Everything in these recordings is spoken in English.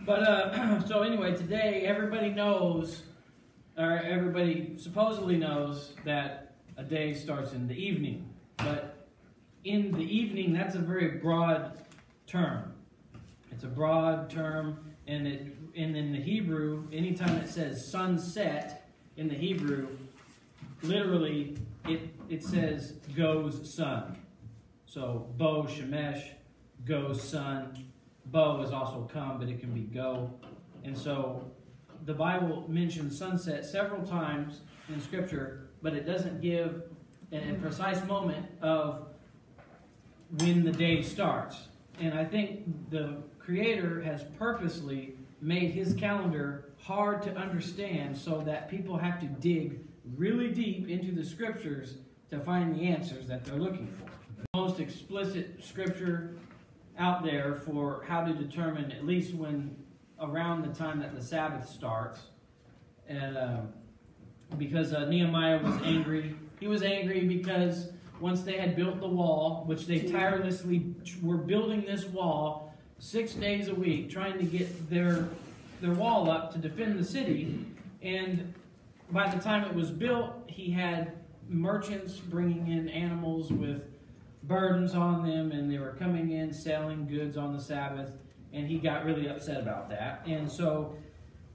But so anyway, today everybody knows, or everybody supposedly knows, that a day starts in the evening. But in the evening, that's a very broad term. It's a broad term, and in the Hebrew, anytime it says sunset in the Hebrew, literally it says goes sun. So bo shemesh, goes sun. Bo is also come, but it can be go. And so the Bible mentions sunset several times in Scripture, but it doesn't give a precise moment of when the day starts. And I think the Creator has purposely made His calendar hard to understand so that people have to dig really deep into the Scriptures to find the answers that they're looking for. The most explicit Scripture out there for how to determine, at least when around the time that the Sabbath starts, and because Nehemiah was angry. He was angry because once they had built the wall, which they tirelessly were building this wall 6 days a week, trying to get their wall up to defend the city, and by the time it was built, he had merchants bringing in animals with burdens on them, and they were coming in selling goods on the Sabbath, and he got really upset about that. And so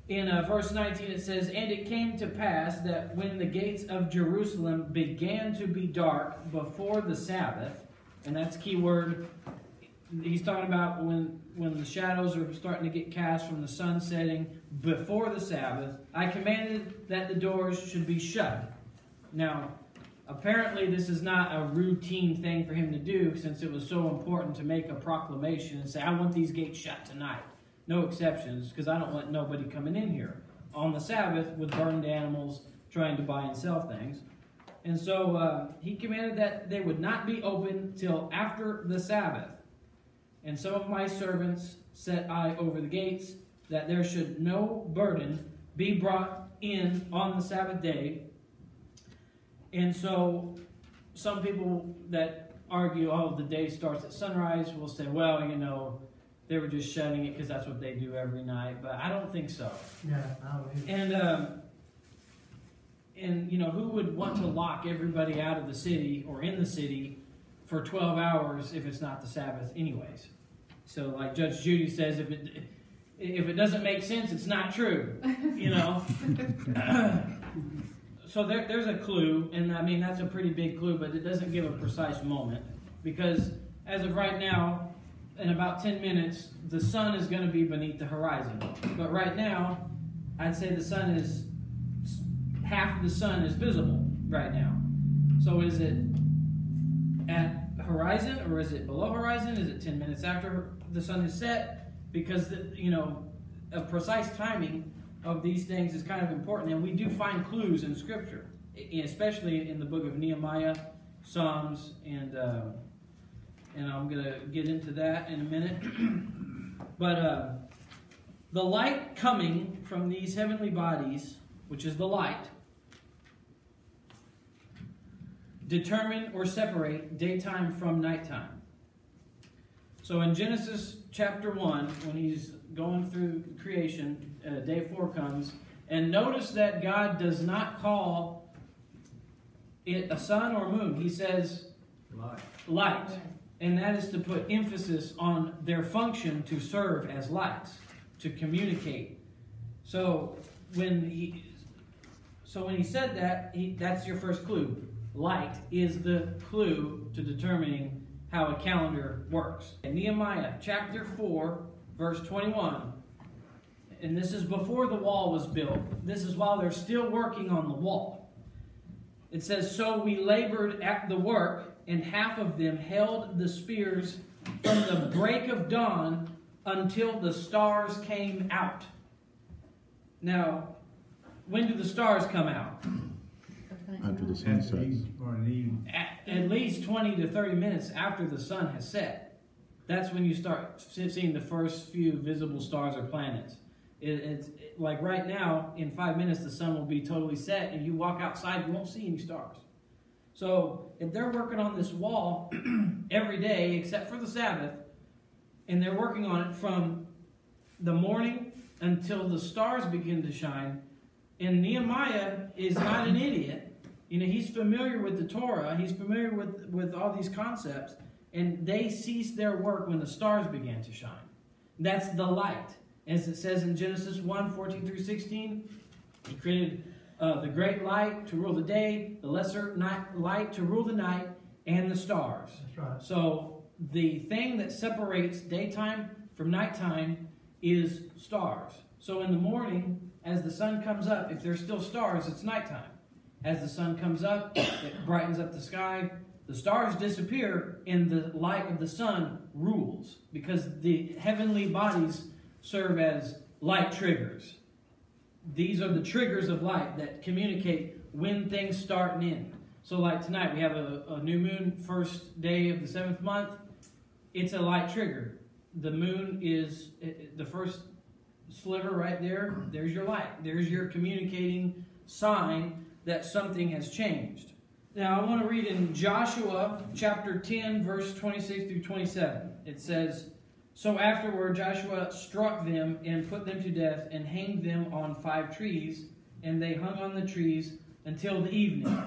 in verse 19 it says, "And it came to pass that when the gates of Jerusalem began to be dark before the Sabbath," and that's key word, he's talking about when the shadows are starting to get cast from the sun setting before the Sabbath, "I commanded that the doors should be shut." Now, apparently this is not a routine thing for him to do, since it was so important to make a proclamation and say, "I want these gates shut tonight. No exceptions, because I don't want nobody coming in here on the Sabbath with burned animals trying to buy and sell things." And so he commanded that they would not be open till after the Sabbath. "And some of my servants set I over the gates, that there should no burden be brought in on the Sabbath day." And so some people that argue, oh, the day starts at sunrise, will say, well, you know, they were just shutting it because that's what they do every night. But I don't think so. Yeah, I don't. And you know, who would want to lock everybody out of the city or in the city for 12 hours if it's not the Sabbath anyways? So like Judge Judy says, if it doesn't make sense, it's not true, you know. So there's a clue, and I mean that's a pretty big clue, but it doesn't give a precise moment, because as of right now, in about 10 minutes, the sun is going to be beneath the horizon. But right now, I'd say the sun is, half of the sun is visible right now. So is it at horizon, or is it below horizon? Is it 10 minutes after the sun is set? Because, you know, a precise timing of these things is kind of important, and we do find clues in Scripture, especially in the book of Nehemiah, Psalms, and I'm going to get into that in a minute. But the light coming from these heavenly bodies, which is the light, determine or separate daytime from nighttime. So in Genesis chapter 1, when he's going through creation, day 4 comes, and notice that God does not call it a sun or moon. He says light. And that is to put emphasis on their function to serve as lights, to communicate. So when he said that, that's your first clue. Light is the clue to determining how a calendar works. In Nehemiah chapter 4, verse 21, and this is before the wall was built. This is while they're still working on the wall. It says, "So we labored at the work, and half of them held the spears from the break of dawn until the stars came out." Now, when do the stars come out? After the sun sets. At least 20 to 30 minutes after the sun has set. That's when you start seeing the first few visible stars or planets. It's like right now, in 5 minutes, the sun will be totally set, and you walk outside, you won't see any stars. So if they're working on this wall every day, except for the Sabbath, and they're working on it from the morning until the stars begin to shine. And Nehemiah is not an idiot. You know, he's familiar with the Torah. He's familiar with all these concepts. And they ceased their work when the stars began to shine. That's the light. As it says in Genesis 1:14 through 16, he created the great light to rule the day, the lesser light to rule the night, and the stars. That's right. So the thing that separates daytime from nighttime is stars. So in the morning, as the sun comes up, if there's still stars, it's nighttime. As the sun comes up, it brightens up the sky. The stars disappear, and the light of the sun rules, because the heavenly bodies serve as light triggers. These are the triggers of light that communicate when things start and end. So like tonight, we have a new moon, first day of the 7th month. It's a light trigger. The moon is the first sliver right there. There's your light. There's your communicating sign that something has changed. Now I want to read in Joshua chapter 10, verse 26 through 27. It says, "So afterward Joshua struck them and put them to death and hanged them on 5 trees, and they hung on the trees until the evening.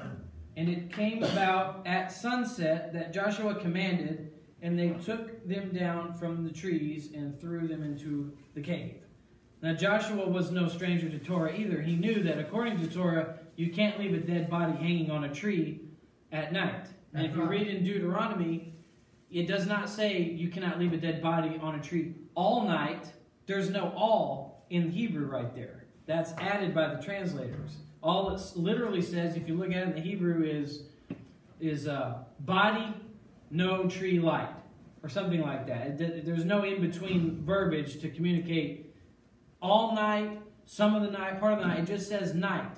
And it came about at sunset that Joshua commanded, and they took them down from the trees and threw them into the cave." Now Joshua was no stranger to Torah either. He knew that according to Torah, you can't leave a dead body hanging on a tree at night. And if you read in Deuteronomy, it does not say you cannot leave a dead body on a tree all night. There's no all in Hebrew right there. That's added by the translators. All it literally says, if you look at it in the Hebrew, is body, no tree light, or something like that. There's no in-between verbiage to communicate all night, some of the night, part of the night. It just says night.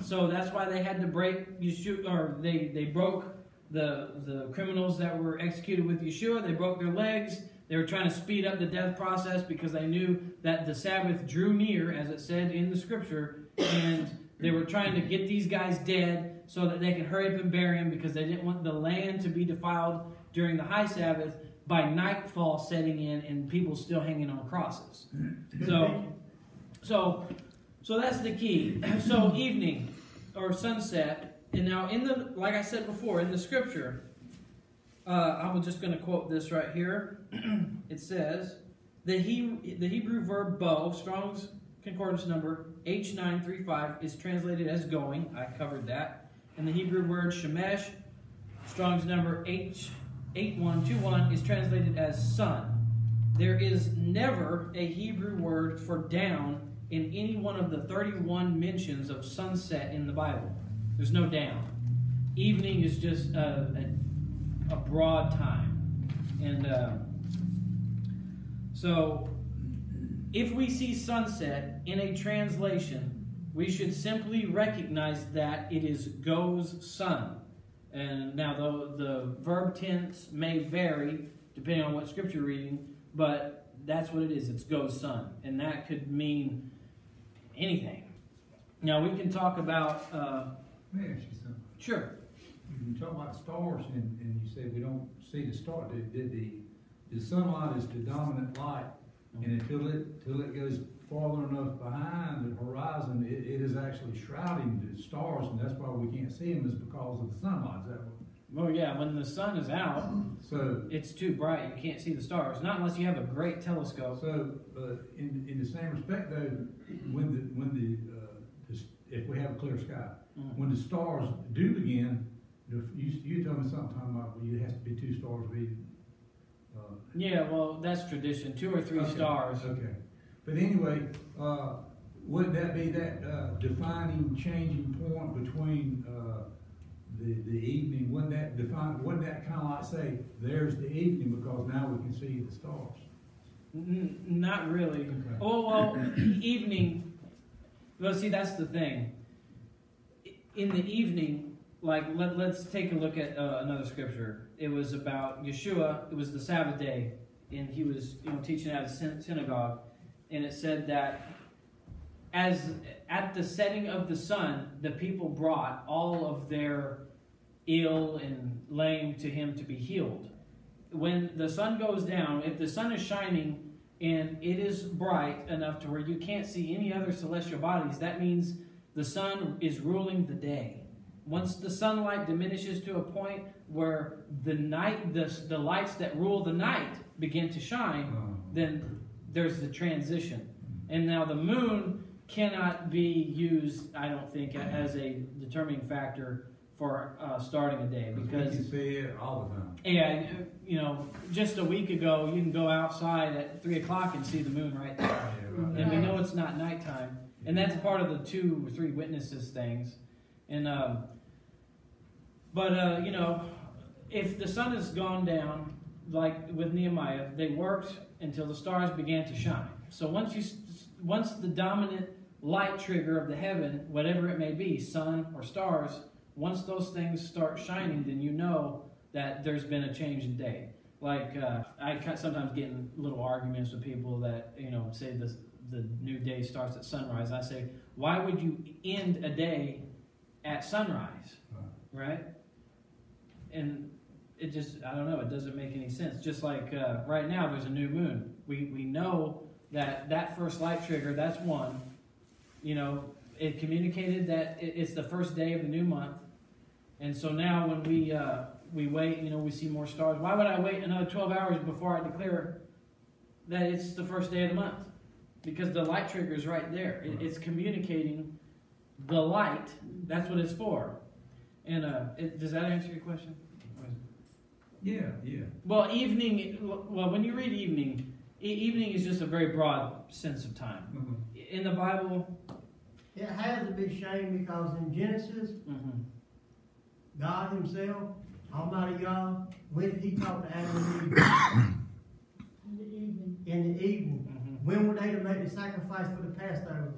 So that's why they had to break Yeshua, or they broke the criminals that were executed with Yeshua. They broke their legs. They were trying to speed up the death process because they knew that the Sabbath drew near, as it said in the scripture, and they were trying to get these guys dead so that they could hurry up and bury them, because they didn't want the land to be defiled during the high Sabbath by nightfall setting in and people still hanging on crosses. So that's the key. So evening or sunset, and now like I said before, in the scripture, I'm just going to quote this right here. It says, the Hebrew verb bow, Strong's Concordance number H935, is translated as going. I covered that. And the Hebrew word shemesh, Strong's number H8121, is translated as sun. There is never a Hebrew word for down in any one of the 31 mentions of sunset in the Bible. There's no down. Evening is just a broad time. And so if we see sunset in a translation, we should simply recognize that it is goes sun. And now the verb tense may vary depending on what scripture you're reading, but that's what it is. It's goes sun. And that could mean anything. Now we can talk about... May I ask you something? Sure. You talk about stars, and you say we don't see the star. The sunlight is the dominant light, and until it goes farther enough behind the horizon, it is actually shrouding the stars, and that's why we can't see them, is because of the sunlight. Is that what? Well, yeah, when the sun is out, so it's too bright, you can't see the stars. Not unless you have a great telescope. So, in the same respect, though, if we have a clear sky, when the stars do begin, you told me something about it has to be 2 stars reading. Yeah, well, that's tradition. 2 or 3 stars. Okay. But anyway, wouldn't that be that defining, changing point between the evening? Wouldn't that kind of like say, there's the evening because now we can see the stars? Not really. Okay. Oh, well, evening, well, see, that's the thing. In the evening, like, let's take a look at another scripture. It was about Yeshua. It was the Sabbath day, and he was teaching at a synagogue, and it said that as at the setting of the sun, the people brought all of their ill and lame to him to be healed. When the sun goes down, if the sun is shining and it is bright enough to where you can't see any other celestial bodies, that means the sun is ruling the day. Once the sunlight diminishes to a point where the night, the lights that rule the night begin to shine, then there's the transition. And now the moon cannot be used, I don't think, as a determining factor for starting a day, because you can see it all the time. Yeah, you know, just a week ago, you can go outside at 3 o'clock and see the moon right there, and we know it's not nighttime, and that's part of the 2 or 3 witnesses things. And you know, if the sun has gone down, like with Nehemiah, they worked until the stars began to shine. So once the dominant light trigger of the heaven, whatever it may be, sun or stars, once those things start shining, then you know that there's been a change in day. Like I sometimes get in little arguments with people that, you know, say the new day starts at sunrise. I say, why would you end a day at sunrise, right? And it just, I don't know, it doesn't make any sense. Just like right now, there's a new moon. We know that first light trigger, that's one. You know, it communicated that it's the first day of the new month. And so now when we wait, you know, we see more stars. Why would I wait another 12 hours before I declare that it's the first day of the month? Because the light trigger is right there. It's communicating the light. That's what it's for. And does that answer your question? Yeah. Well, evening. Well, when you read evening, evening is just a very broad sense of time. In the Bible, it has to be shamed because in Genesis, God Himself, Almighty God, when did He talk to Adam and Eve? In the evening. In the evening. When were they to make the sacrifice for the Passover?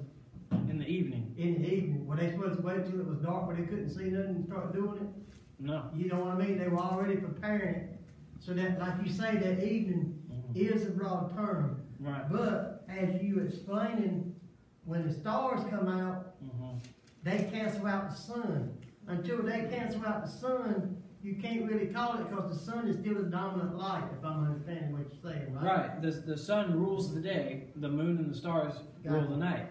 In the evening. In the evening. Were they supposed to wait till it was dark where they couldn't see nothing and start doing it? No. You know what I mean? They were already preparing it. So that, like you say, that evening is a broad term. Right. But as you explaining, when the stars come out, they cancel out the sun. Until they cancel out the sun, you can't really call it because the sun is still a dominant light, if I'm understanding what you're saying, right? Right. The sun rules the day, the moon and the stars rule the night.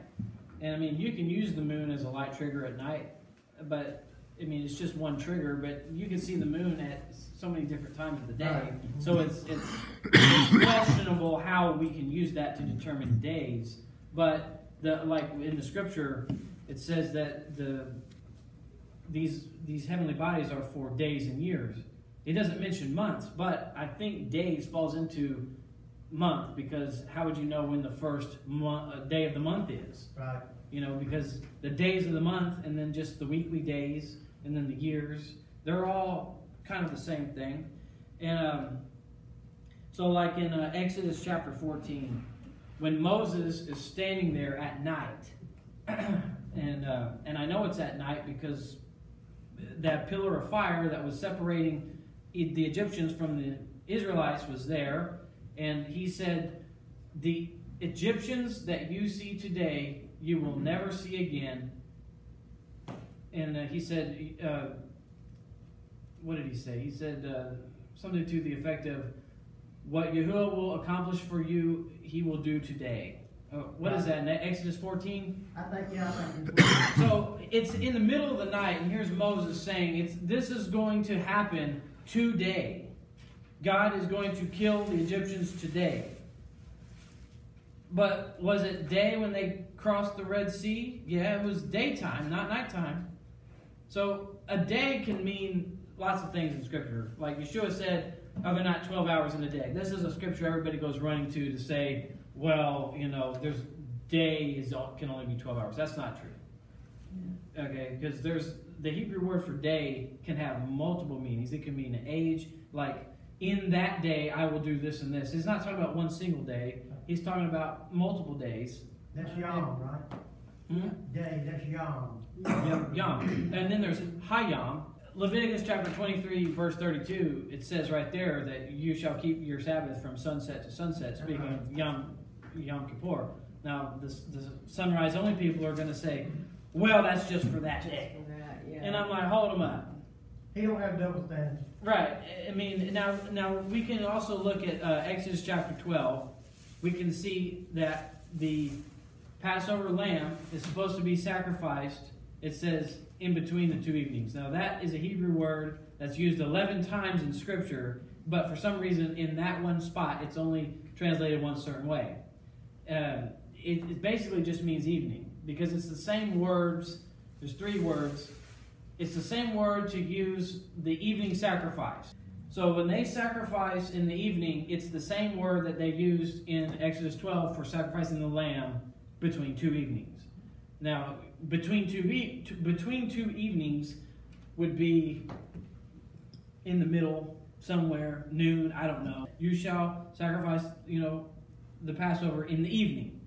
And I mean, you can use the moon as a light trigger at night, but I mean, it's just one trigger, but you can see the moon at so many different times of the day. Right. So it's questionable how we can use that to determine days. But like in the scripture, it says that these heavenly bodies are for days and years. It doesn't mention months, but I think days falls into month, because how would you know when the first day of the month is? Right. You know, because the days of the month, and then just the weekly days, and then the years, they're all kind of the same thing. And so like in Exodus chapter 14, when Moses is standing there at night, and I know it's at night because that pillar of fire that was separating the Egyptians from the Israelites was there, and he said, the Egyptians that you see today, you will never see again. And he said, what did he say? He said something to the effect of, what Yahuwah will accomplish for you, He will do today. What is that? Exodus 14? I think. So it's in the middle of the night, and here's Moses saying, this is going to happen today. God is going to kill the Egyptians today. But was it day when they crossed the Red Sea? Yeah, it was daytime, not nighttime. So a day can mean lots of things in Scripture. Like Yeshua said, are there not 12 hours in a day? This is a scripture everybody goes running to say, well, you know, there's days can only be 12 hours. That's not true. Yeah. Okay, because the Hebrew word for day can have multiple meanings. It can mean an age, like in that day I will do this and this. He's not talking about one single day. He's talking about multiple days. That's Yom, right? Day, that's Yom. Yep, Yom. And then there's Hayom. Leviticus chapter 23, verse 32, it says right there that you shall keep your Sabbath from sunset to sunset, speaking of Yom Kippur. Now, the sunrise only people are going to say, well, that's just for that day. And I'm like, hold them up. He don't have double standards. Right. I mean, now we can also look at Exodus chapter 12, we can see that the Passover lamb is supposed to be sacrificed, it says, in between the two evenings. Now that is a Hebrew word that's used 11 times in Scripture, but for some reason in that one spot it's only translated one certain way. It basically just means evening, because it's the same words. There's 3 words. It's the same word to use the evening sacrifice. So when they sacrifice in the evening, it's the same word that they used in Exodus 12 for sacrificing the lamb between 2 evenings. Now, between two evenings would be in the middle, somewhere, noon, I don't know. You shall sacrifice, the Passover in the evening.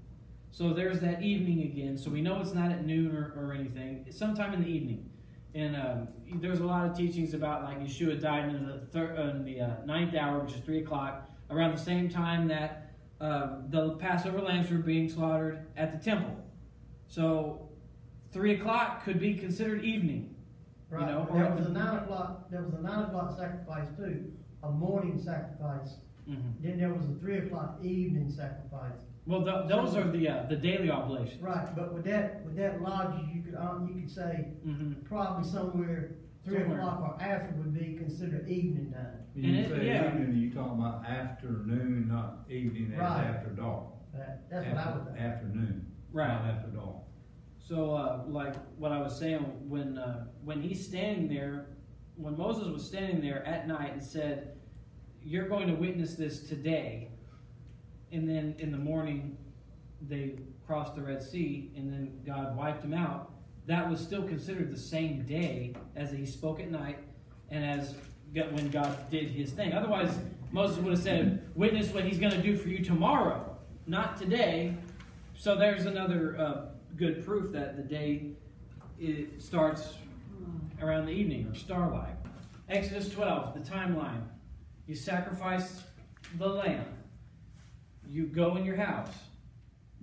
So there's that evening again. So we know it's not at noon or anything. It's sometime in the evening. And there's a lot of teachings about, like, Yeshua died in the 9th hour, which is 3 o'clock, around the same time that the Passover lambs were being slaughtered at the temple. So 3 o'clock could be considered evening. Right. There was a 9 o'clock. There was a 9 o'clock sacrifice too, a morning sacrifice. Mm-hmm. Then there was a 3 o'clock evening sacrifice. Well, those are the daily oblations. Right, but with that logic, you could say probably somewhere 3 o'clock or after would be considered evening time. When you say evening, you're talking about afternoon, not evening, as after dark. That's what I would think. Afternoon, right? Not after dark. So, like what I was saying, when he's standing there, when Moses was standing there at night and said, "You're going to witness this today," and then in the morning they crossed the Red Sea, and then God wiped them out, that was still considered the same day as he spoke at night and as when God did his thing. Otherwise, Moses would have said, "Witness what he's going to do for you tomorrow, not today." So there's another good proof that the day starts around the evening or starlight. Exodus 12, the timeline. You sacrifice the lamb. You go in your house.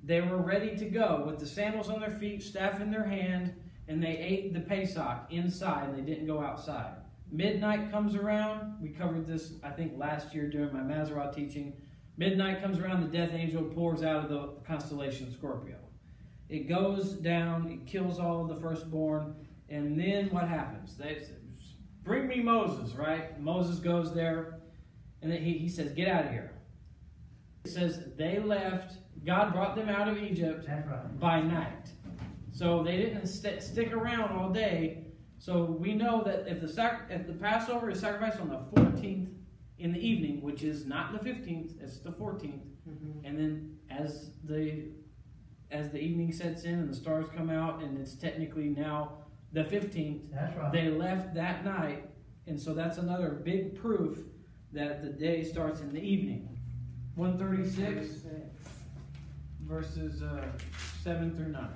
They were ready to go with the sandals on their feet, staff in their hand, and they ate the Pesach inside. They didn't go outside. Midnight comes around. We covered this, I think, last year during my Mazarah teaching. Midnight comes around. The death angel pours out of the constellation Scorpio. It goes down. It kills all of the firstborn. And then what happens? They say, "Bring me Moses," right? Moses goes there, and then he says, "Get out of here." It says they left. God brought them out of Egypt by night. So they didn't stick around all day. So we know that if the Passover is sacrificed on the 14th in the evening, which is not the 15th, it's the 14th, and then as the evening sets in and the stars come out, and it's technically now the 15th, they left that night, and so that's another big proof that the day starts in the evening. 136, verses 7 through 9.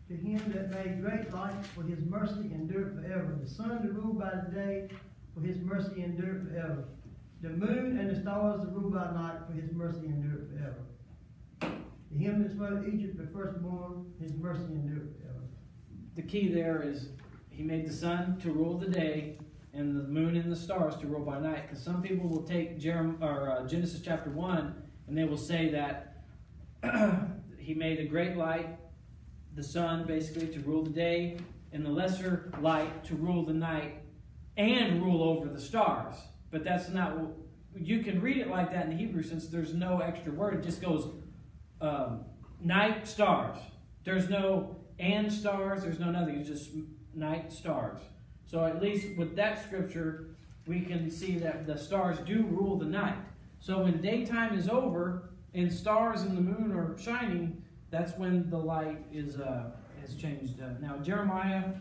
To him that made great lights, for his mercy endureth forever. The sun to rule by the day, for his mercy endureth forever. The moon and the stars to rule by night, for his mercy endureth forever. To him that smote Egypt the firstborn, his mercy endureth forever. The key there is he made the sun to rule the day and the moon and the stars to rule by night. Because some people will take Genesis chapter 1 and they will say that he made a great light, the sun basically to rule the day, and the lesser light to rule the night and rule over the stars. But that's not, you can read it like that in the Hebrew since there's no extra word. It just goes night, stars. There's no and stars, there's no nothing. It's just night, stars. So at least with that scripture, we can see that the stars do rule the night. So when daytime is over and stars and the moon are shining, that's when the light is changed. Now Jeremiah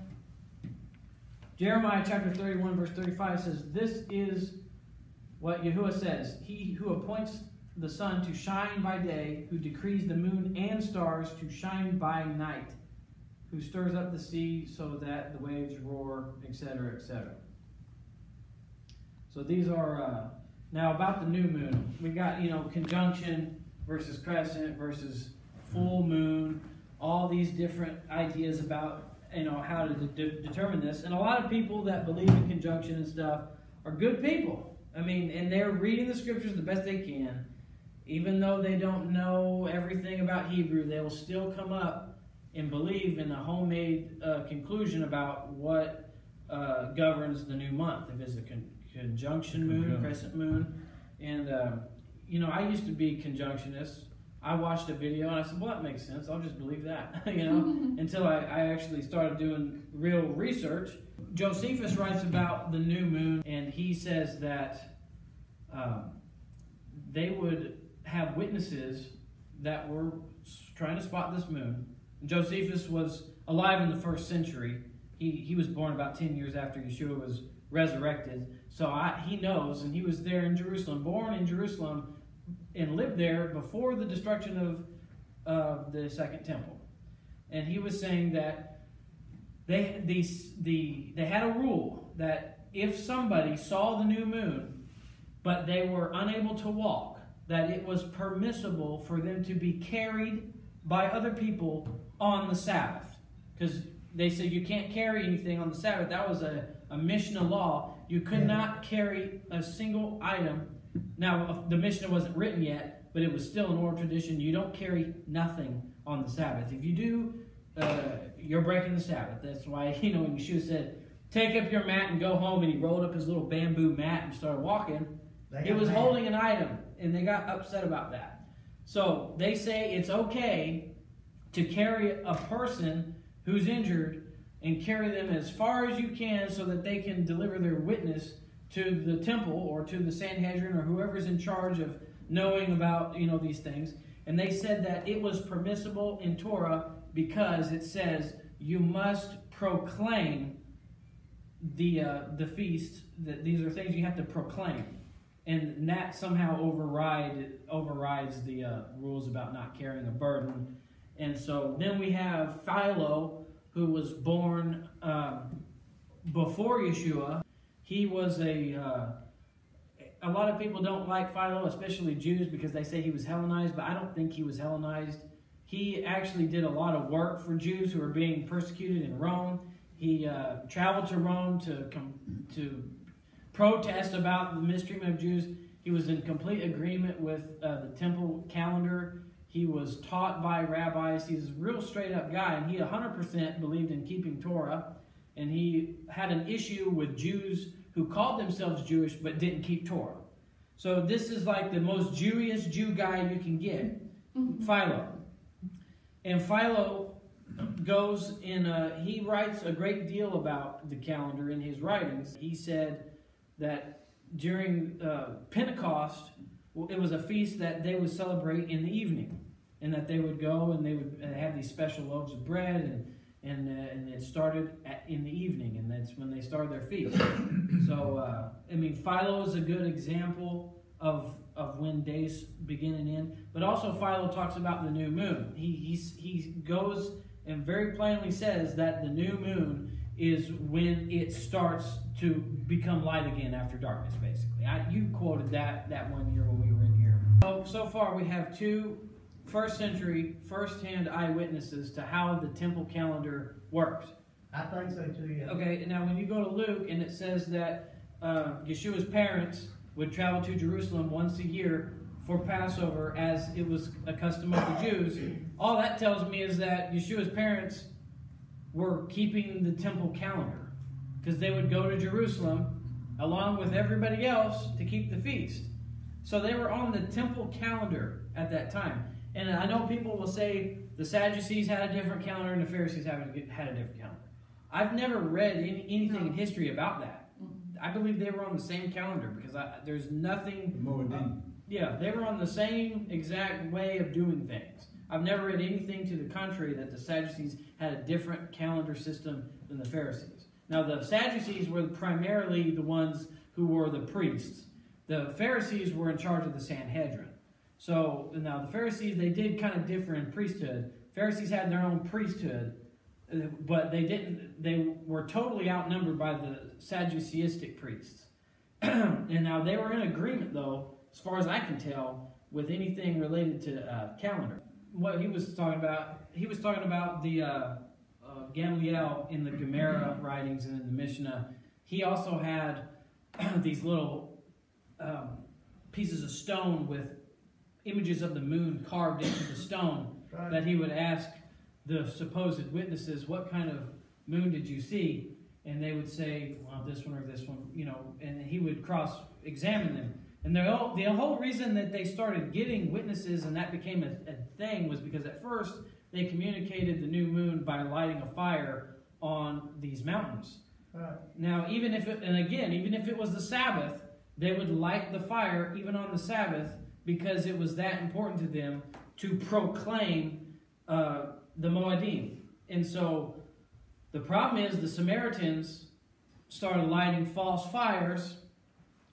chapter 31 verse 35 says, "This is what Yahuwah says, He who appoints the sun to shine by day, who decrees the moon and stars to shine by night, who stirs up the sea so that the waves roar," etc., etc. So these are, now about the new moon. We got, conjunction versus crescent versus full moon, all these different ideas about, how to determine this. And a lot of people that believe in conjunction and stuff are good people. I mean, and they're reading the scriptures the best they can. Even though they don't know everything about Hebrew, they will still come up and believe in a homemade conclusion about what governs the new month. If it's a conjunction moon, crescent moon. And, you know, I used to be conjunctionist. I watched a video and I said, well, that makes sense. I'll just believe that, you know, until I actually started doing real research. Josephus writes about the new moon, and he says that they would have witnesses that were trying to spot this moon. Josephus was alive in the 1st century. He was born about 10 years after Yeshua was resurrected. So he knows, and he was there in Jerusalem, born in Jerusalem, and lived there before the destruction of the Second Temple. And he was saying that they had a rule that if somebody saw the new moon, but they were unable to walk, that it was permissible for them to be carried by other people on the Sabbath. Because they said you can't carry anything on the Sabbath. That was a Mishnah law. You could not carry a single item. Now, the Mishnah wasn't written yet, but it was still an oral tradition. You don't carry nothing on the Sabbath. If you do, you're breaking the Sabbath. That's why, you know, when Yeshua said, take up your mat and go home, and he rolled up his little bamboo mat and started walking, he was holding an item, and they got upset about that. So they say it's okay to carry a person who's injured and carry them as far as you can so that they can deliver their witness to the temple or to the Sanhedrin or whoever's in charge of knowing about, you know, these things. And they said that it was permissible in Torah because it says you must proclaim the feast. That these are things you have to proclaim, and that somehow overrides the rules about not carrying a burden. And so then we have Philo, who was born before Yeshua. He was a lot of people don't like Philo, especially Jews, because they say he was Hellenized, but I don't think he was Hellenized. He actually did a lot of work for Jews who were being persecuted in Rome. He traveled to Rome to protest about the mistreatment of Jews. He was in complete agreement with the temple calendar. He was taught by rabbis. He's a real straight-up guy, and he 100% believed in keeping Torah. And he had an issue with Jews who called themselves Jewish but didn't keep Torah. So this is like the most Jewish Jew guy you can get, Philo. And Philo goes in, he writes a great deal about the calendar in his writings. He said that during Pentecost, it was a feast that they would celebrate in the evening, and that they would go and they would have these special loaves of bread, and it started in the evening, and that's when they started their feast. So, I mean, Philo is a good example of when days begin and end. But also Philo talks about the new moon. He goes and very plainly says that the new moon is when it starts to become light again after darkness, basically. You quoted that one year when we were in here. So far we have two first-century, first-hand eyewitnesses to how the temple calendar worked. I think so too, yeah. Okay, now when you go to Luke and it says that Yeshua's parents would travel to Jerusalem once a year for Passover as it was a custom of the Jews, all that tells me is that Yeshua's parents were keeping the temple calendar, because they would go to Jerusalem along with everybody else to keep the feast. So they were on the temple calendar at that time. And I know people will say the Sadducees had a different calendar and the Pharisees had a different calendar. I've never read anything in history about that. I believe they were on the same calendar, because there's nothing... yeah, they were on the same exact way of doing things. I've never read anything to the contrary that the Sadducees had a different calendar system than the Pharisees. Now, the Sadducees were primarily the ones who were the priests. The Pharisees were in charge of the Sanhedrin. So, now the Pharisees, they did kind of differ in priesthood. Pharisees had their own priesthood, but they were totally outnumbered by the Sadduceistic priests. And now they were in agreement, though, as far as I can tell, with anything related to calendar. What he was talking about the Gamaliel in the Gemara writings and in the Mishnah. He also had these little pieces of stone with images of the moon carved into the stone, Right. that he would ask the supposed witnesses, what kind of moon did you see? And they would say, well, this one or this one, you know, and he would cross-examine them. And the whole reason that they started getting witnesses and that became a thing was because at first they communicated the new moon by lighting a fire on these mountains. Right. Now, even if it was the Sabbath, they would light the fire even on the Sabbath because it was that important to them to proclaim the Moedim. And so the problem is the Samaritans started lighting false fires,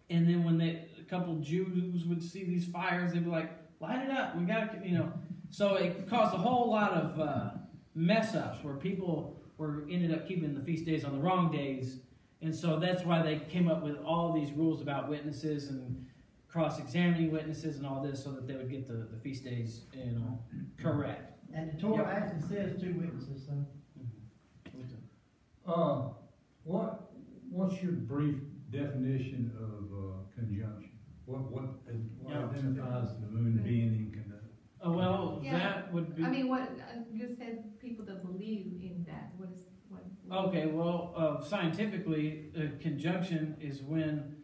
and then when a couple Jews would see these fires, they'd be like, light it up, we got to, you know. So it caused a whole lot of mess-ups where people ended up keeping the feast days on the wrong days. And so that's why they came up with all these rules about witnesses and cross-examining witnesses and all this, so that they would get the feast days, you know, correct. And the Torah actually says 2 witnesses, so. What's your brief definition of conjunction? What identifies the moon being in conjunction? Oh, well, that would be... I mean, what you said, people that believe in that. What? Okay, well, scientifically, conjunction is when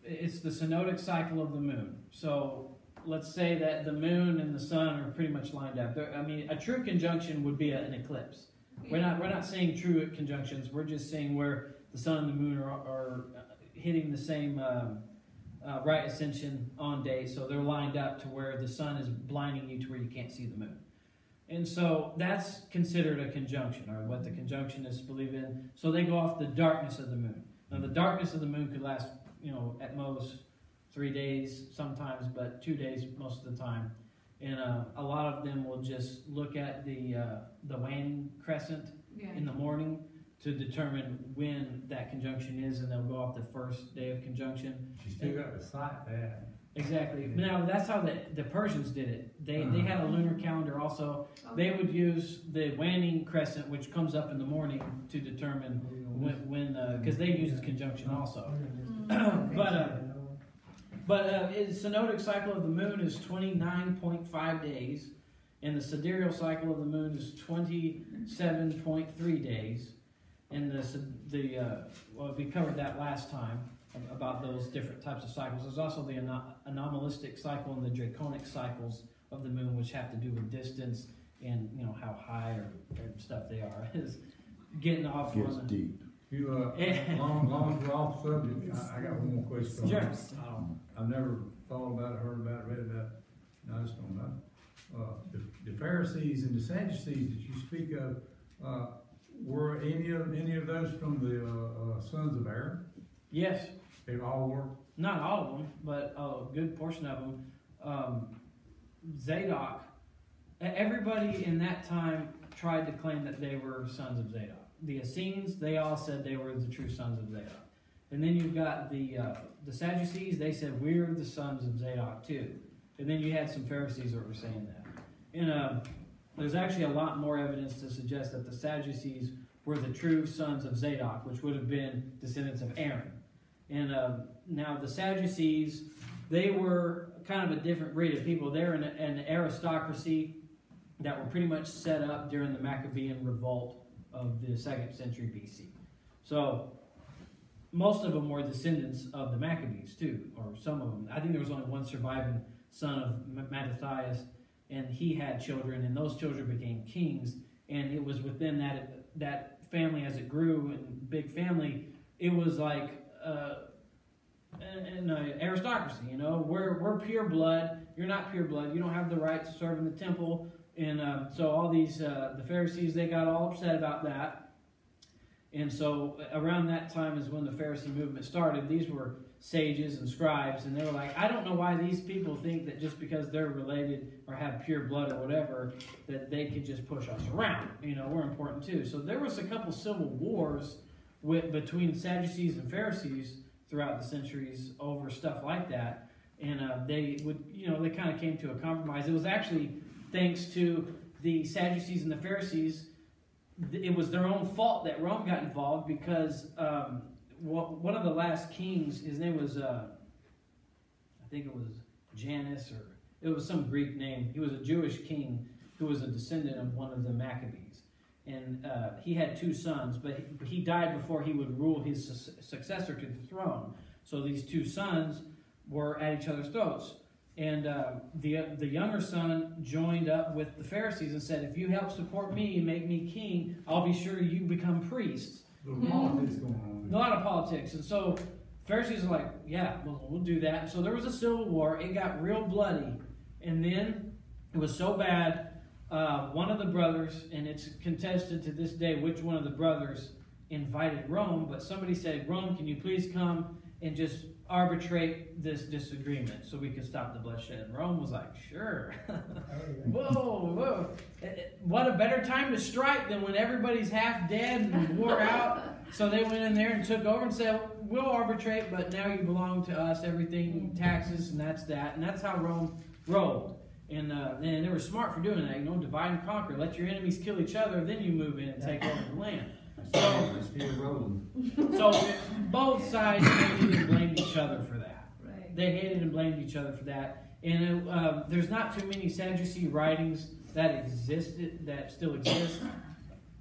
it's the synodic cycle of the moon. So let's say that the moon and the sun are pretty much lined up. I mean, a true conjunction would be an eclipse. Yeah. We're not saying true conjunctions. We're just saying where the sun and the moon are hitting the same right ascension on day, so they're lined up to where the sun is blinding you to where you can't see the moon. And so that's considered a conjunction, or what the conjunctionists believe in. So they go off the darkness of the moon. Now the darkness of the moon could last, you know, at most 3 days sometimes, but 2 days most of the time. And a lot of them will just look at the waning crescent in the morning to determine when that conjunction is, and they'll go off the first day of conjunction. You still got to cite that. Exactly. Now, that's how the Persians did it. They had a lunar calendar also. Okay. They would use the waning crescent, which comes up in the morning, to determine when because they use conjunction also. But the synodic cycle of the moon is 29.5 days, and the sidereal cycle of the moon is 27.3 days. And well, we covered that last time about those different types of cycles. There's also the anomalistic cycle and the draconic cycles of the moon, which have to do with distance and, you know, how high or stuff they are. Is getting off Gets on deep. Long as we're off subject, I got one more question. Sure. I've never thought about it, heard about it, read about it. No, I just don't know. The Pharisees and the Sadducees that you speak of, were any of those from the sons of Aaron? Yes. They all were? Not all of them, but a good portion of them. Zadok, everybody in that time tried to claim that they were sons of Zadok. The Essenes, they all said they were the true sons of Zadok. And then you've got the Sadducees, they said, we're the sons of Zadok too. And then you had some Pharisees that were saying that. And there's actually a lot more evidence to suggest that the Sadducees were the true sons of Zadok, which would have been descendants of Aaron. And now the Sadducees, they were kind of a different breed of people. They're an aristocracy that were pretty much set up during the Maccabean revolt of the 2nd century BC. So most of them were descendants of the Maccabees too, or some of them. I think there was only one surviving son of Mattathias, and he had children, and those children became kings. And it was within that family, as it grew and big family, it was like an aristocracy. You know, we're pure blood. You're not pure blood. You don't have the right to serve in the temple. And so all these the Pharisees, they got all upset about that. And so around that time is when the Pharisee movement started. These were sages and scribes, and they were like, I don't know why these people think that just because they're related or have pure blood or whatever, that they could just push us around. You know, we're important too. So there was a couple civil wars between Sadducees and Pharisees throughout the centuries over stuff like that. And they would, you know, they kind of came to a compromise. It was actually thanks to the Sadducees and the Pharisees. It was their own fault that Rome got involved, because one of the last kings, his name was, I think it was Janus, or it was some Greek name. He was a Jewish king who was a descendant of one of the Maccabees. And he had 2 sons, but he died before he would rule his successor to the throne. So these 2 sons were at each other's throats. And the younger son joined up with the Pharisees and said, if you help support me and make me king, I'll be sure you become priests. A little politics going on. A lot of politics. And so Pharisees are like, yeah, we'll do that. And so there was a civil war. It got real bloody. And then it was so bad, one of the brothers, and it's contested to this day which one of the brothers invited Rome, but somebody said, Rome, can you please come and just arbitrate this disagreement so we can stop the bloodshed? And Rome was like, sure. Whoa. What a better time to strike than when everybody's half dead and wore out. So they went in there and took over and said, we'll arbitrate, but now you belong to us, everything, taxes, and that's that. And that's how Rome rolled. And they were smart for doing that. You know, divide and conquer. Let your enemies kill each other, then you move in and take over the land. So both sides hated and blamed each other for that. Right. They hated and blamed each other for that. And there's not too many Sadducee writings that still exist.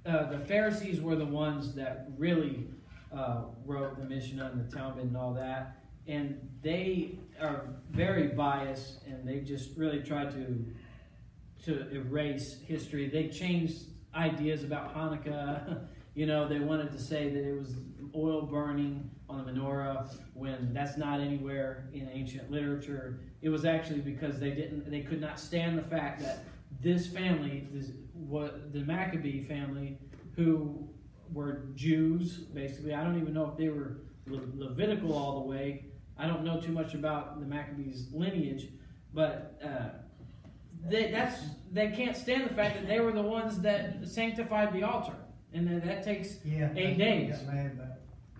The Pharisees were the ones that really wrote the Mishnah and the Talmud and all that. And they are very biased, and they just really try to erase history. They changed ideas about Hanukkah. You know, they wanted to say that it was oil burning on the menorah when that's not anywhere in ancient literature. It was actually because they could not stand the fact that this family, the Maccabee family, who were Jews, basically. I don't even know if they were Levitical all the way. I don't know too much about the Maccabees' lineage, but they can't stand the fact that they were the ones that sanctified the altar. And that takes 8 days.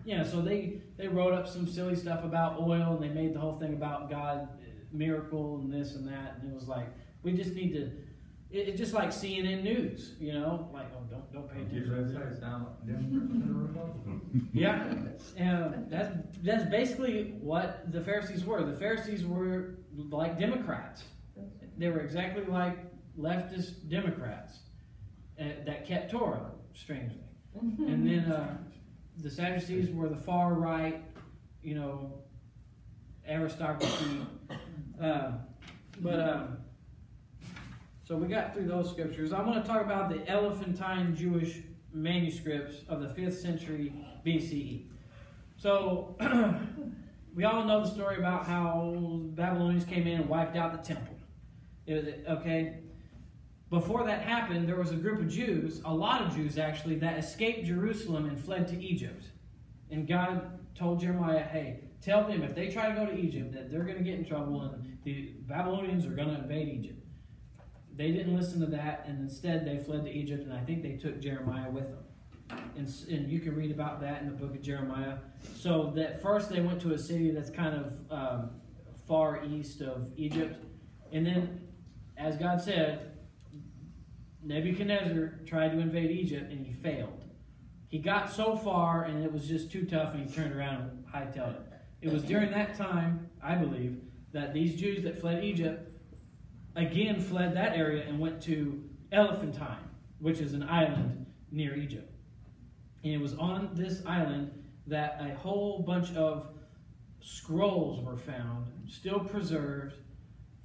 Yeah, so they wrote up some silly stuff about oil, and they made the whole thing about God, miracle, and this and that. And it was like, we just need to. It's just like CNN News, you know, like, oh, don't pay attention. Yeah, and that's basically what the Pharisees were. The Pharisees were like Democrats. They were exactly like leftist Democrats that kept Torah, strangely. And then the Sadducees were the far right, you know, aristocracy. So we got through those scriptures. I want to talk about the Elephantine Jewish manuscripts of the 5th century BCE. So we all know the story about how Babylonians came in and wiped out the temple. Okay? Before that happened, there was a group of Jews, a lot of Jews actually, that escaped Jerusalem and fled to Egypt. And God told Jeremiah, hey, tell them if they try to go to Egypt that they're going to get in trouble and the Babylonians are going to invade Egypt. They didn't listen to that, and instead they fled to Egypt, and I think they took Jeremiah with them. And you can read about that in the book of Jeremiah. So that first they went to a city that's kind of far east of Egypt. And then, as God said, Nebuchadnezzar tried to invade Egypt, and he failed. He got so far, and it was just too tough, and he turned around and hightailed it. It was during that time, I believe, that these Jews that fled Egypt again fled that area and went to Elephantine, which is an island near Egypt. And it was on this island that a whole bunch of scrolls were found, still preserved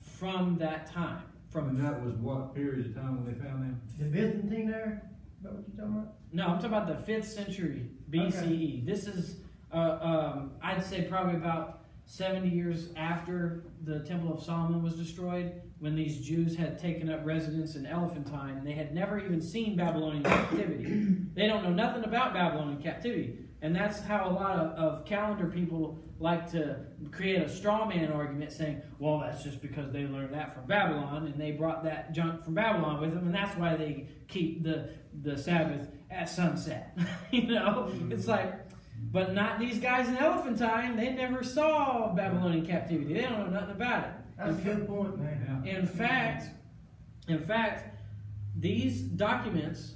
from that time. And that was what period of time when they found them? The Byzantine there? Is that what you're talking about? No, I'm talking about the 5th century BCE. Okay. This is, I'd say probably about 70 years after the Temple of Solomon was destroyed, when these Jews had taken up residence in Elephantine, and they had never even seen Babylonian captivity. They don't know nothing about Babylonian captivity. And that's how a lot of calendar people like to create a straw man argument saying, well, that's just because they learned that from Babylon, and they brought that junk from Babylon with them, and that's why they keep the Sabbath at sunset. You know? It's like, but not these guys in Elephantine. They never saw Babylonian captivity. They don't know nothing about it. That's a good point, man. In fact, these documents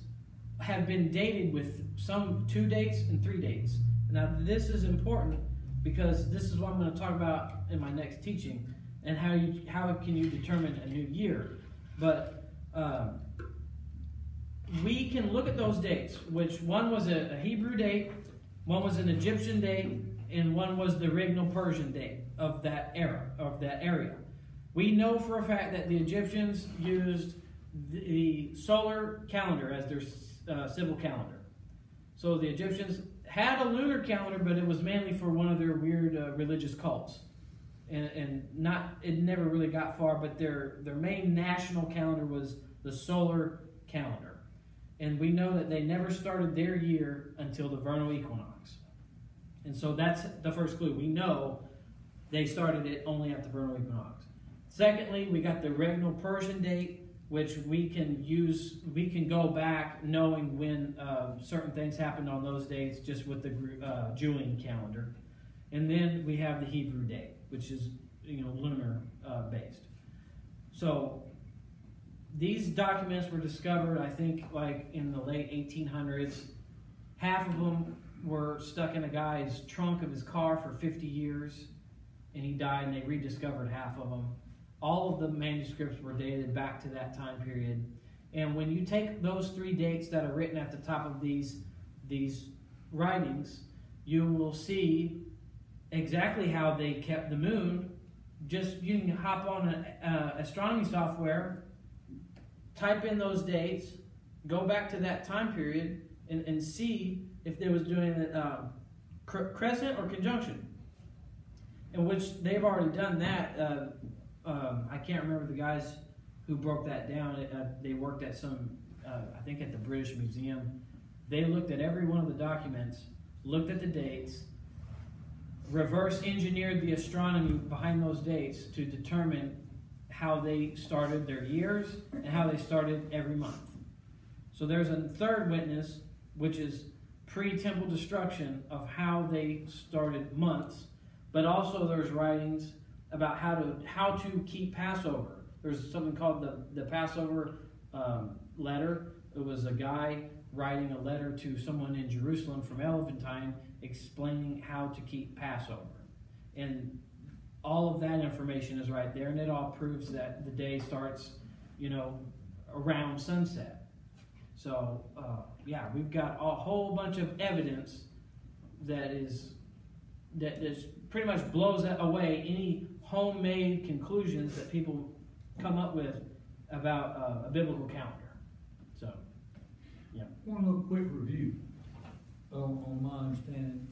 have been dated with some 2 dates and 3 dates. Now, this is important because this is what I'm going to talk about in my next teaching, and how can you determine a new year. But we can look at those dates, which one was a Hebrew date, one was an Egyptian date, and one was the Regnal Persian date of that era, of that area. We know for a fact that the Egyptians used the solar calendar as their civil calendar. So the Egyptians had a lunar calendar, but it was mainly for one of their weird religious cults. And it never really got far, but their main national calendar was the solar calendar. And we know that they never started their year until the vernal equinox. And so that's the first clue. We know they started it only at the vernal equinox. Secondly, we got the Regnal Persian date, which we can go back knowing when certain things happened on those dates just with the Julian calendar. And then we have the Hebrew date, which is lunar based. So these documents were discovered, I think, like in the late 1800s. Half of them were stuck in a guy's trunk of his car for 50 years, and he died, and they rediscovered half of them. All of the manuscripts were dated back to that time period. And when you take those three dates that are written at the top of these writings, you will see exactly how they kept the moon. Just you can hop on an astronomy software, type in those dates, go back to that time period, and see if they was doing it crescent or conjunction. In which they've already done that. I can't remember the guys who broke that down. They worked at I think at the British Museum. They looked at every one of the documents, looked at the dates, reverse engineered the astronomy behind those dates to determine how they started their years and how they started every month. So there's a third witness, which is pre-temple destruction of how they started months, but also there's writings about how to keep Passover. There's something called the Passover letter. It was a guy writing a letter to someone in Jerusalem from Elephantine explaining how to keep Passover. And all of that information is right there, and it all proves that the day starts, around sunset. So, we've got a whole bunch of evidence that pretty much blows away any homemade conclusions that people come up with about a biblical calendar. So, yeah. One little quick review on my understanding.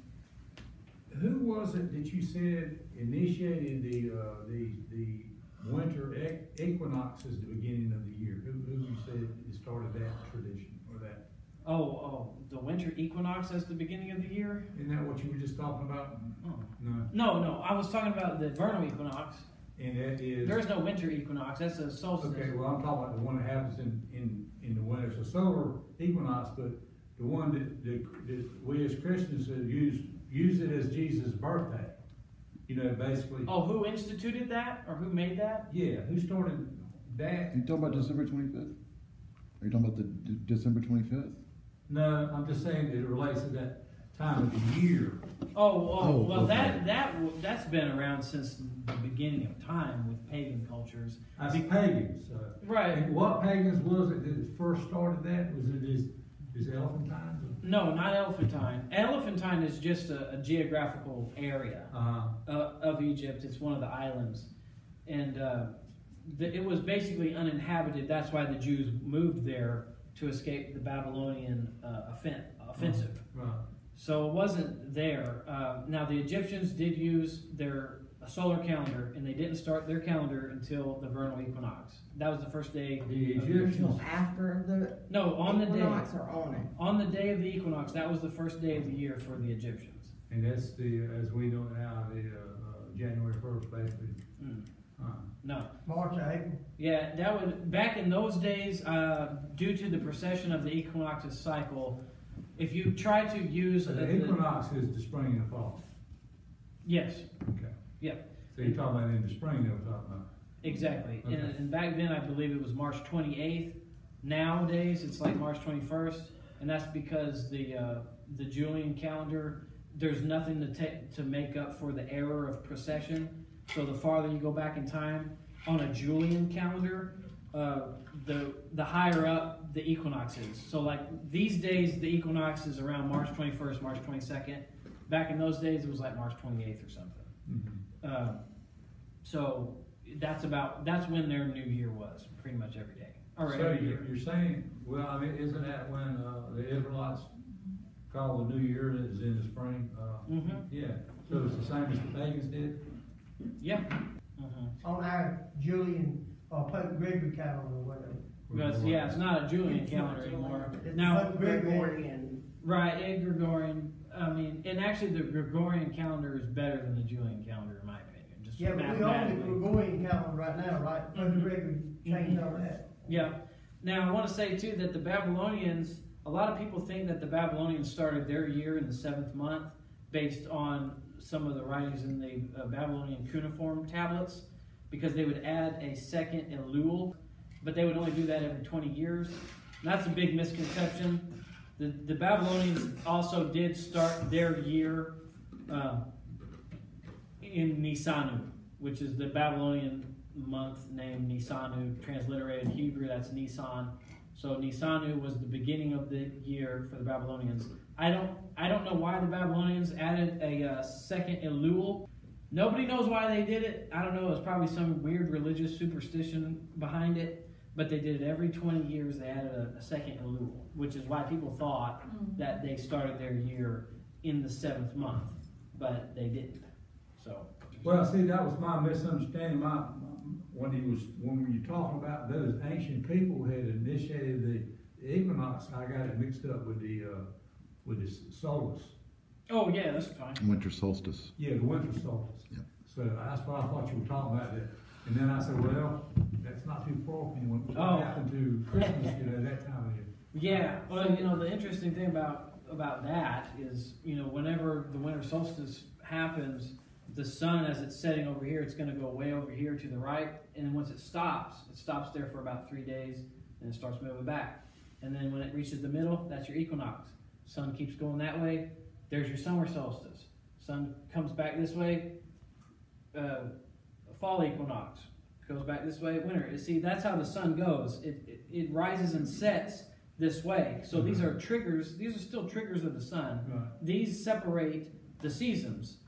Who was it that you said initiated the winter equinox as the beginning of the year? Who you said started that tradition or that? Oh, the winter equinox as the beginning of the year? Isn't that what you were just talking about? Oh. No. No. I was talking about the vernal equinox. And that is... There's no winter equinox. That's a solstice. Okay, well, I'm talking about the one that happens in the winter. So solar equinox, but the one that we as Christians use it as Jesus' birthday. Basically... Oh, who instituted that? Or who made that? Yeah, who started that? Are you talking about December 25th? Are you talking about the December 25th? No, I'm just saying that it relates to that time of the year. Well, okay. that's been around since the beginning of time with pagan cultures. That's pagans. Right. And what pagans was it that first started that? Was it is Elephantine? No, not Elephantine. Elephantine is just a geographical area of Egypt. It's one of the islands. And it was basically uninhabited. That's why the Jews moved there to escape the Babylonian offensive. Right. So it wasn't there. Now the Egyptians did use their solar calendar, and they didn't start their calendar until the vernal equinox. That was the first day. The Egyptians. After the on the equinox day. or on it? On the day of the equinox, that was the first day of the year for the Egyptians. And that's as we know it now, the January 1st, basically. No. March, April. Yeah, that would back in those days, due to the precession of the equinox's cycle, if you try to use the equinox is the spring and the fall. Yes. Okay. Yep. So you're talking about in the spring they were talking about. Exactly. Okay. And back then I believe it was March 28th. Nowadays it's like March 21st, and that's because the Julian calendar there's nothing to make up for the error of precession. So the farther you go back in time on a Julian calendar, the higher up the equinox is. So like these days, the equinox is around March 21st, March 22nd. Back in those days, it was like March 28th or something. So that's when their new year was, pretty much every day. Or So every year. you're saying, well, I mean, isn't that when the Israelites call the New Year is in the spring? Yeah. So it's the same as the pagans did? Yeah. On our Julian or Pope Gregory calendar or whatever. Because, yeah, it's not a Julian calendar anymore. It's Now, Pope Gregorian. right, a Gregorian. I mean, and actually, the Gregorian calendar is better than the Julian calendar, in my opinion. Just Yeah, but we own the mathematically. Gregorian calendar right now, right? Pope Gregory changed all that. Yeah. Now, I want to say, too, that the Babylonians, a lot of people think that the Babylonians started their year in the 7th month based on some of the writings in the Babylonian cuneiform tablets, because they would add a second Elul, but they would only do that every 20 years. And that's a big misconception. The Babylonians also did start their year in Nisanu, which is the Babylonian month named Nisanu, transliterated Hebrew, that's Nisan. So Nisanu was the beginning of the year for the Babylonians. I don't know why the Babylonians added a second Elul. Nobody knows why they did it. I don't know. It was probably some weird religious superstition behind it. But they did it every 20 years. They added a second Elul, which is why people thought that they started their year in the 7th month, but they didn't. So. Well, see, that was my misunderstanding. When you're talking about those ancient people who had initiated the equinox, I got it mixed up with the solstice. Oh yeah, that's fine. Winter solstice. Yeah, the winter solstice. Yep. So that's what I thought you were talking about. That. And then I said, well, that's not too far from what happened to Christmas, that time of year. Yeah, well, the interesting thing about that is, whenever the winter solstice happens, the sun, as it's setting over here, it's going to go way over here to the right, and then once it stops there for about 3 days, and it starts moving back. And then when it reaches the middle, that's your equinox. Sun keeps going that way, there's your summer solstice. Sun comes back this way, fall equinox. Goes back this way, winter. See, that's how the sun goes. It rises and sets this way. So these are triggers. These are still triggers of the sun. Right. These separate the seasons.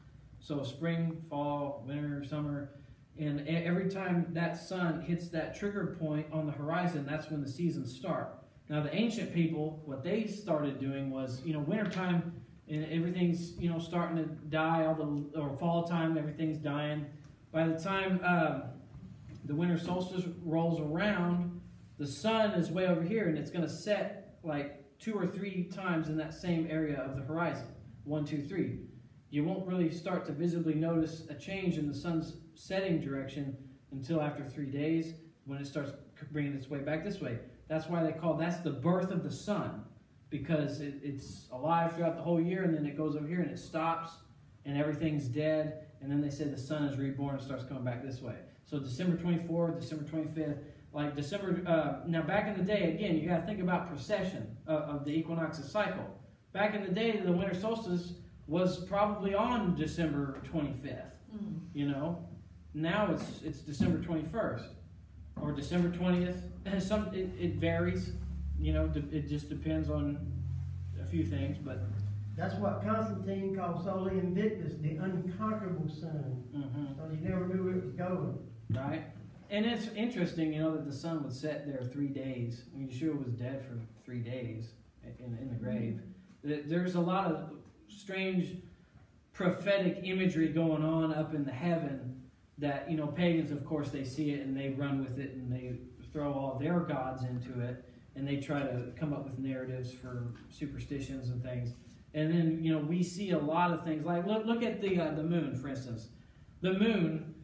So spring, fall, winter, summer. And every time that sun hits that trigger point on the horizon, that's when the seasons start. Now, the ancient people, what they started doing was, wintertime, and everything's, starting to die, or fall time, everything's dying. By the time the winter solstice rolls around, the sun is way over here, and it's going to set like 2 or 3 times in that same area of the horizon. 1, 2, 3. You won't really start to visibly notice a change in the sun's setting direction until after 3 days, when it starts bringing its way back this way. That's why that's the birth of the sun, because it's alive throughout the whole year, and then it goes over here and it stops, and everything's dead, and then they say the sun is reborn and starts coming back this way. So December 24th, December 25th, like December, now back in the day, again, you got to think about precession of the equinox's cycle. Back in the day, the winter solstice was probably on December 25th, Now it's December 21st or December 20th. It varies, it just depends on a few things, but. That's what Constantine called Soli Invictus, the unconquerable sun. So you never knew where it was going. Right. And it's interesting, that the sun would set there 3 days. I mean, Yeshua was dead for 3 days in the grave. There's a lot of strange prophetic imagery going on up in the heaven that, pagans, of course, they see it and they run with it and they throw all their gods into it and they try to come up with narratives for superstitions and things. And then, we see a lot of things like, look at the moon, for instance. The moon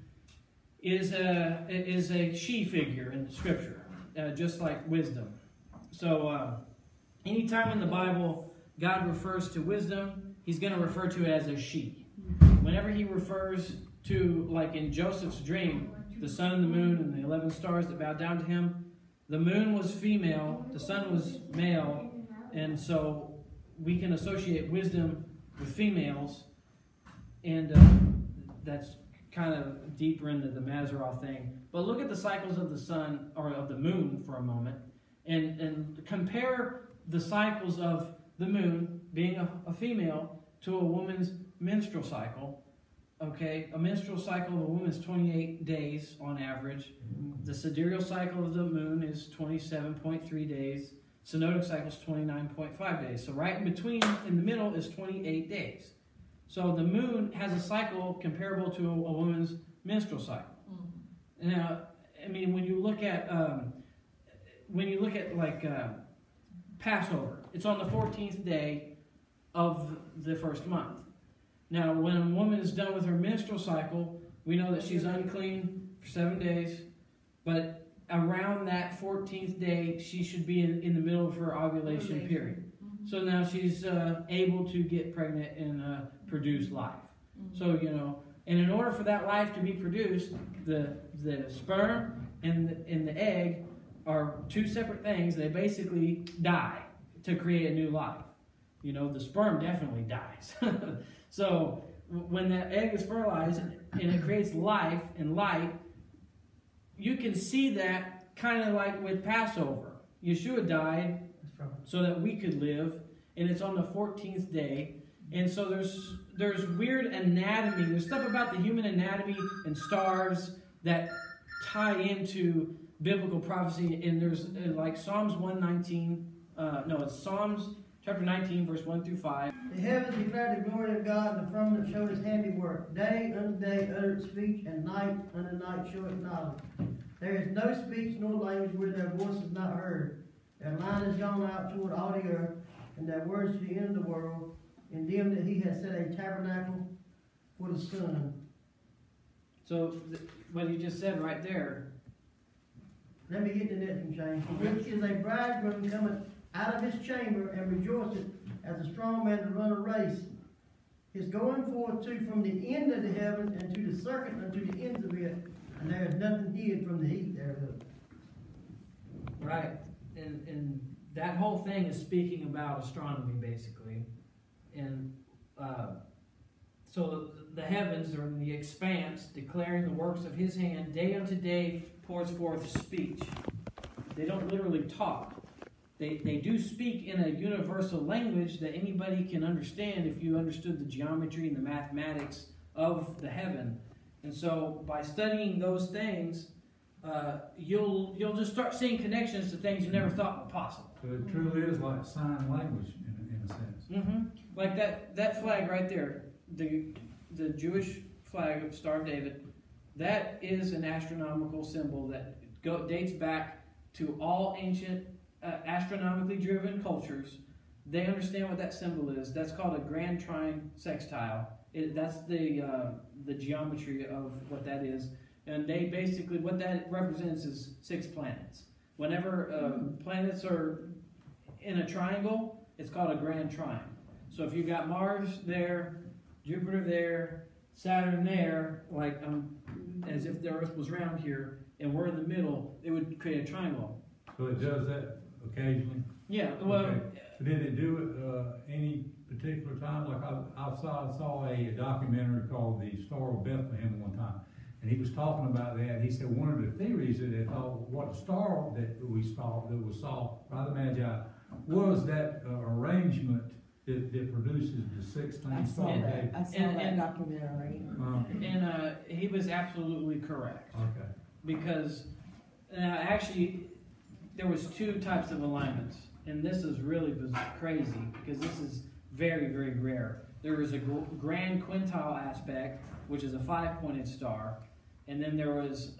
is a she figure in Scripture, just like wisdom. So anytime in the Bible God refers to wisdom, he's going to refer to it as a she. Whenever he refers to, like in Joseph's dream, the sun and the moon and the 11 stars that bowed down to him, the moon was female, the sun was male, and so we can associate wisdom with females, and that's kind of deeper into the Mazzaroth thing. But look at the cycles of the sun, or of the moon for a moment, and compare the cycles of the moon, being a female, to a woman's menstrual cycle. Okay, a menstrual cycle of a woman is 28 days on average. The sidereal cycle of the moon is 27.3 days. Synodic cycle is 29.5 days. So right in between, in the middle, is 28 days. So the moon has a cycle comparable to a woman's menstrual cycle. Now, I mean, when you look at like Passover, it's on the 14th day of the first month. Now, when a woman is done with her menstrual cycle, we know that she's unclean for 7 days, but around that 14th day, she should be in the middle of her ovulation period. So now she's able to get pregnant and produce life. So, you know, and in order for that life to be produced, the sperm and the egg are two separate things. They basically die to create a new life. You know, the sperm definitely dies. So when that egg is fertilized and it creates life and light, you can see that kind of like with Passover. Yeshua died so that we could live, and it's on the 14th day. And so there's weird anatomy. There's stuff about the human anatomy and stars that tie into biblical prophecy. And there's like Psalms 119. It's Psalms chapter 19, verse 1 through 5. The heavens declare the glory of God, and the firmament show his handiwork. Day unto day uttered speech, and night unto night showeth knowledge. There is no speech nor language where their voice is not heard. Their line is gone out toward all the earth, and their words to the end of the world. In them that he has set a tabernacle for the sun. So what you just said right there. Let me get to the next one, Shane. Which is a bridegroom coming out of his chamber and rejoiceth as a strong man to run a race. His going forth too from the end of the heaven and to the circuit unto the ends of it, and there is nothing hid from the heat thereof. Right. And that whole thing is speaking about astronomy, basically. And so the heavens are in the expanse, declaring the works of his hand. Day unto day pours forth speech. They don't literally talk. They do speak in a universal language that anybody can understand if you understood the geometry and the mathematics of the heaven. And so by studying those things, you'll just start seeing connections to things you never thought were possible. So it truly is like sign language in a sense. Mm-hmm. Like that flag right there, the Jewish flag of Star of David, that is an astronomical symbol that dates back to all ancient astronomically driven cultures. They understand what that symbol is. That's called a grand trine sextile. That's the geometry of what that is. And they basically, what that represents is 6 planets. Whenever planets are in a triangle, it's called a grand trine. So if you got Mars there, Jupiter there, Saturn there, like as if the Earth was round here, and we're in the middle, it would create a triangle. So it does that occasionally? Yeah, well... Okay. So did it do it any particular time? Like I saw a documentary called The Star of Bethlehem one time, and he was talking about that. He said one of the theories that they thought what the star that was saw by the Magi was that arrangement that produces the 6 things. I saw that documentary. And he was absolutely correct. Okay. Because actually, there was 2 types of alignments. And this is really crazy because this is very, very rare. There was a grand quintile aspect, which is a 5-pointed star. And then there was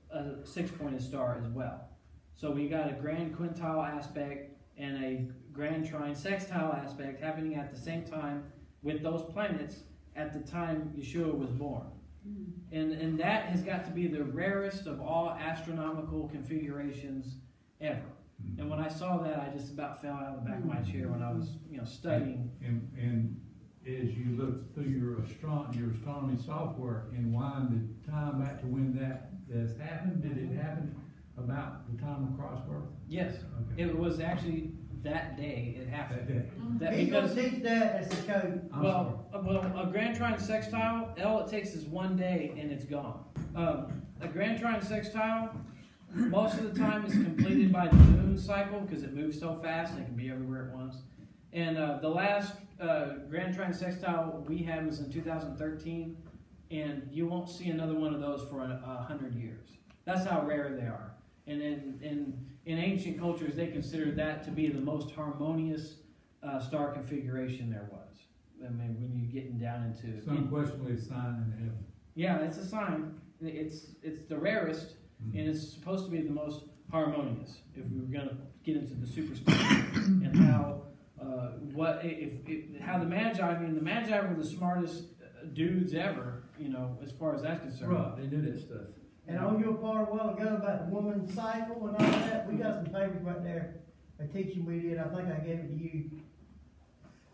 a 6-pointed star as well. So we got a grand quintile aspect and a grand trine sextile aspect happening at the same time with those planets at the time Yeshua was born. And that has got to be the rarest of all astronomical configurations ever. And when I saw that, I just about fell out of the back of my chair when I was, studying. And as you look through your astronomy software and wind the time back to when that has happened, did it happen about the time of Christ's birth? Yes. Okay. It was actually that day it happened. That day. He's gonna teach that as a code. Well, a grand trine sextile, all it takes is 1 day and it's gone. A grand trine sextile, most of the time is completed by the moon cycle because it moves so fast and it can be everywhere at once. And the last grand trine sextile we had was in 2013, and you won't see another one of those for 100 years. That's how rare they are. And in ancient cultures, they considered that to be the most harmonious star configuration there was. I mean, when you're getting down into... It's unquestionably a sign in heaven. Yeah, it's a sign. It's the rarest, and it's supposed to be the most harmonious. If we were going to get into the superstition and how how the Magi, I mean, the Magi were the smartest dudes ever, you know, as far as that's concerned. Right, they knew that stuff. And on your part a while ago about the woman's cycle and all that, we got some papers right there, a teaching we did. I think I gave it to you.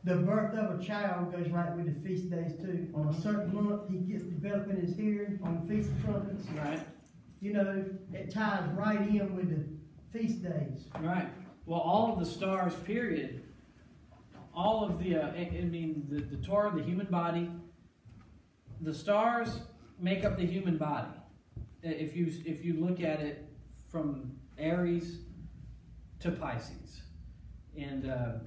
The birth of a child goes right with the feast days too. On a certain month, he gets developing his hearing on the Feast of Trumpets. Right. You know, it ties right in with the feast days. Right. Well, all of the stars, period. All of the, the Torah, the human body, the stars make up the human body. If you look at it from Aries to Pisces, and that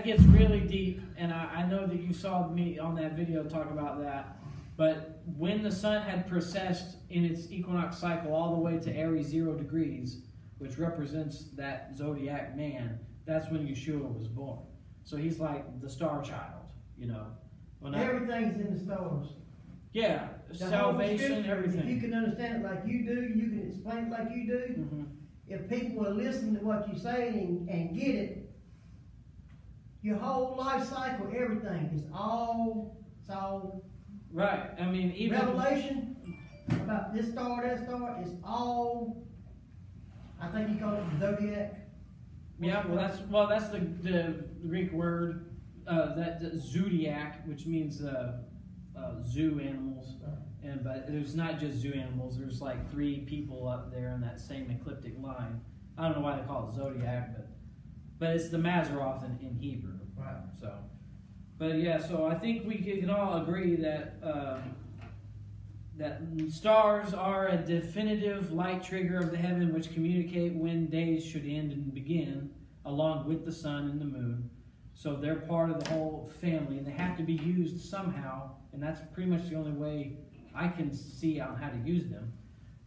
gets really deep, and I know that you saw me on that video talk about that. But when the sun had precessed in its equinox cycle all the way to Aries 0 degrees, which represents that zodiac man, that's when Yeshua was born. So he's like the star child, you know. Everything's in the stars. Yeah, The salvation, everything. If you can understand it like you do, you can explain it like you do. Mm-hmm. If people will listen to what you're saying and get it, your whole life cycle, everything is all, it's all. Right. I mean, even Revelation about this star, that star, is all. I think you call it the zodiac. Yeah, well, that's the Greek word that zodiac, which means zoo animals, but there's not just zoo animals. There's like 3 people up there in that same ecliptic line. I don't know why they call it zodiac, but it's the Mazzaroth in Hebrew. Right. So, but yeah, so I think we can all agree that that stars are a definitive light trigger of the heaven, which communicate when days should end and begin, along with the sun and the moon. So they're part of the whole family, and they have to be used somehow, and that's pretty much the only way I can see on how to use them.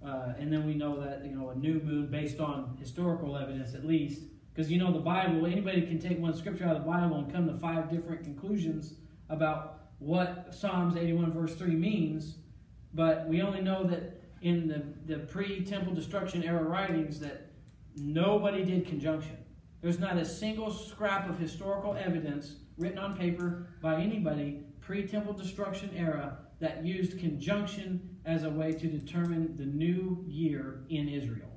And then we know that, you know, a new moon, based on historical evidence at least, because, you know, the Bible, anybody can take one scripture out of the Bible and come to 5 different conclusions about what Psalms 81 verse 3 means, but we only know that in the pre-temple destruction era writings that nobody did conjunction. There's not a single scrap of historical evidence written on paper by anybody pre-temple destruction era that used conjunction as a way to determine the new year in Israel.